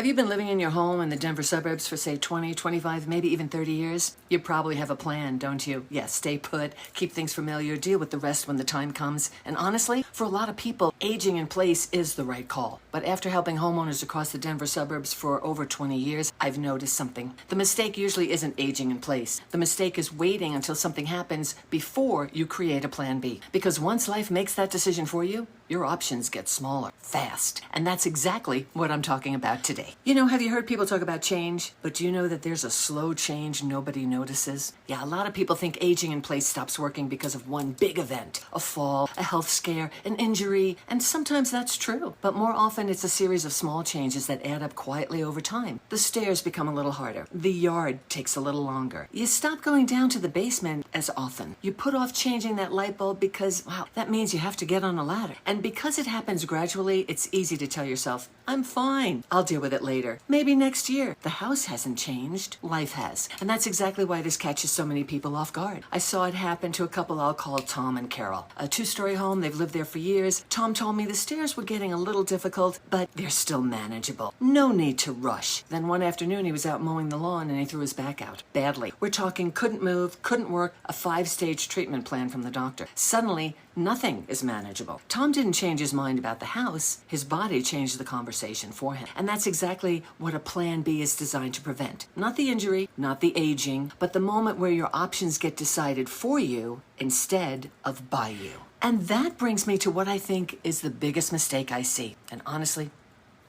Have you been living in your home in the Denver suburbs for say 20, 25, maybe even 30 years? You probably have a plan, don't you? Yes, stay put, keep things familiar, deal with the rest when the time comes. And honestly, for a lot of people, aging in place is the right call. But after helping homeowners across the Denver suburbs for over 20 years, I've noticed something. The mistake usually isn't aging in place. The mistake is waiting until something happens before you create a plan B. Because once life makes that decision for you, your options get smaller, fast. And that's exactly what I'm talking about today. You know, have you heard people talk about change? But do you know that there's a slow change nobody notices? Yeah, a lot of people think aging in place stops working because of one big event, a fall, a health scare, an injury, and sometimes that's true. But more often it's a series of small changes that add up quietly over time. The stairs become a little harder. The yard takes a little longer. You stop going down to the basement as often. You put off changing that light bulb because, wow, that means you have to get on a ladder. And because it happens gradually, it's easy to tell yourself, I'm fine. I'll deal with it later. Maybe next year. The house hasn't changed. Life has. And that's exactly why this catches so many people off guard. I saw it happen to a couple I'll call Tom and Carol. A two-story home. They've lived there for years. Tom told me the stairs were getting a little difficult, but they're still manageable. No need to rush. Then one afternoon he was out mowing the lawn and he threw his back out. Badly. We're talking couldn't move, couldn't work, a 5-stage treatment plan from the doctor. Suddenly, nothing is manageable. Tom didn't change his mind about the house. His body changed the conversation for him. And that's exactly what a plan B is designed to prevent. Not the injury, not the aging, but the moment where your options get decided for you instead of by you. And that brings me to what I think is the biggest mistake I see. And honestly,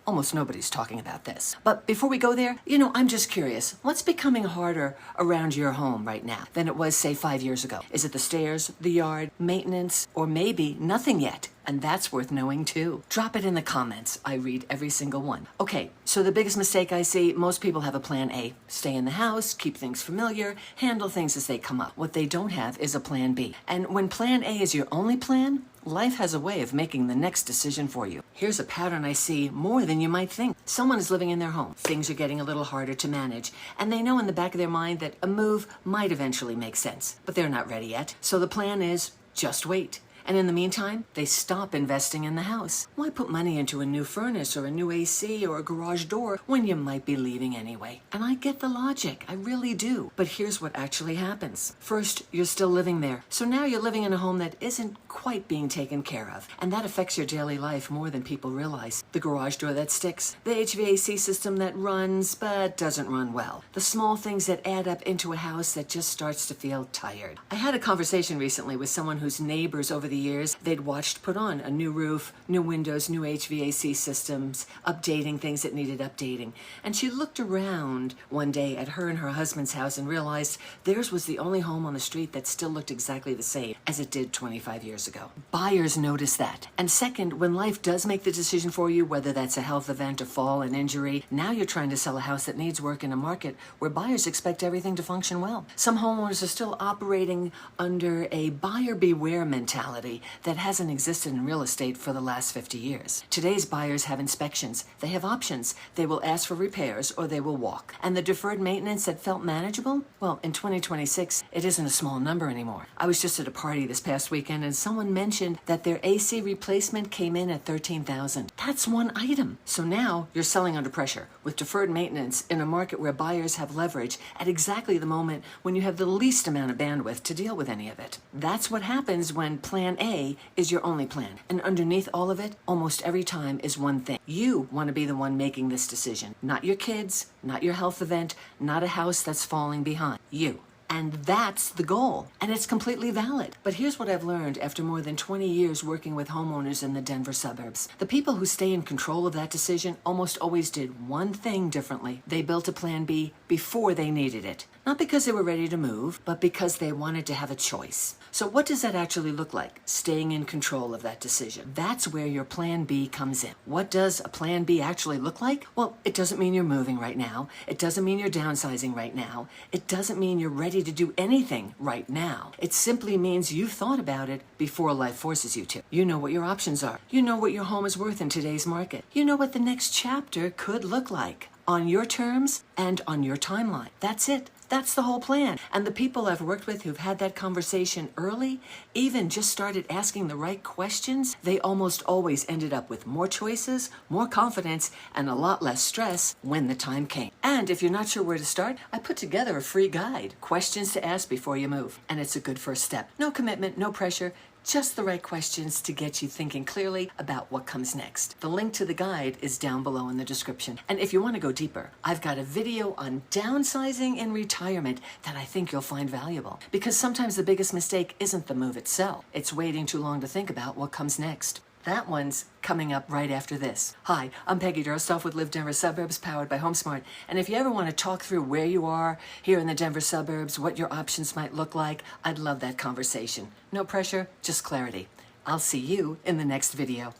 almost nobody's talking about this. But before we go there, you know, I'm just curious. What's becoming harder around your home right now than it was, say, 5 years ago? Is it the stairs, the yard, maintenance, or maybe nothing yet? And that's worth knowing too. Drop it in the comments. I read every single one. Okay, so the biggest mistake I see, most people have a plan A. Stay in the house, keep things familiar, handle things as they come up. What they don't have is a plan B. And when plan A is your only plan, life has a way of making the next decision for you. Here's a pattern I see more than you might think. Someone is living in their home. Things are getting a little harder to manage. And they know in the back of their mind that a move might eventually make sense. But they're not ready yet. So the plan is just wait. And in the meantime, they stop investing in the house. Why put money into a new furnace or a new AC or a garage door when you might be leaving anyway? And I get the logic, I really do. But here's what actually happens. First, you're still living there. So now you're living in a home that isn't quite being taken care of. And that affects your daily life more than people realize. The garage door that sticks, the HVAC system that runs but doesn't run well. The small things that add up into a house that just starts to feel tired. I had a conversation recently with someone whose neighbors over the years they'd watched put on a new roof, new windows, new HVAC systems, updating things that needed updating. And she looked around one day at her and her husband's house and realized theirs was the only home on the street that still looked exactly the same as it did 25 years ago. Buyers notice that. And second, when life does make the decision for you, whether that's a health event, a fall, an injury, now you're trying to sell a house that needs work in a market where buyers expect everything to function well. Some homeowners are still operating under a buyer beware mentality that hasn't existed in real estate for the last 50 years. Today's buyers have inspections. They have options. They will ask for repairs or they will walk. And the deferred maintenance that felt manageable? Well, in 2026, it isn't a small number anymore. I was just at a party this past weekend and someone mentioned that their AC replacement came in at $13,000. That's one item. So now you're selling under pressure with deferred maintenance in a market where buyers have leverage at exactly the moment when you have the least amount of bandwidth to deal with any of it. That's what happens when plan A is your only plan. And underneath all of it, almost every time is one thing. You want to be the one making this decision. Not your kids, not your health event, not a house that's falling behind. You. And that's the goal. And it's completely valid. But here's what I've learned after more than 20 years working with homeowners in the Denver suburbs. The people who stay in control of that decision almost always did one thing differently. They built a plan B before they needed it. Not because they were ready to move, but because they wanted to have a choice. So what does that actually look like? Staying in control of that decision. That's where your plan B comes in. What does a plan B actually look like? Well, it doesn't mean you're moving right now. It doesn't mean you're downsizing right now. It doesn't mean you're ready to do anything right now. It simply means you've thought about it before life forces you to. You know what your options are. You know what your home is worth in today's market. You know what the next chapter could look like on your terms and on your timeline. That's it. That's the whole plan. And the people I've worked with who've had that conversation early, even just started asking the right questions, they almost always ended up with more choices, more confidence, and a lot less stress when the time came. And if you're not sure where to start, I put together a free guide, questions to ask before you move. And it's a good first step. No commitment, no pressure, just the right questions to get you thinking clearly about what comes next. The link to the guide is down below in the description. And if you want to go deeper, I've got a video on downsizing in retirement that I think you'll find valuable. Because sometimes the biggest mistake isn't the move itself. It's waiting too long to think about what comes next. That one's coming up right after this. Hi, I'm Peggy Dursthoff with Live Denver Suburbs, powered by HomeSmart. And if you ever want to talk through where you are here in the Denver suburbs, what your options might look like, I'd love that conversation. No pressure, just clarity. I'll see you in the next video.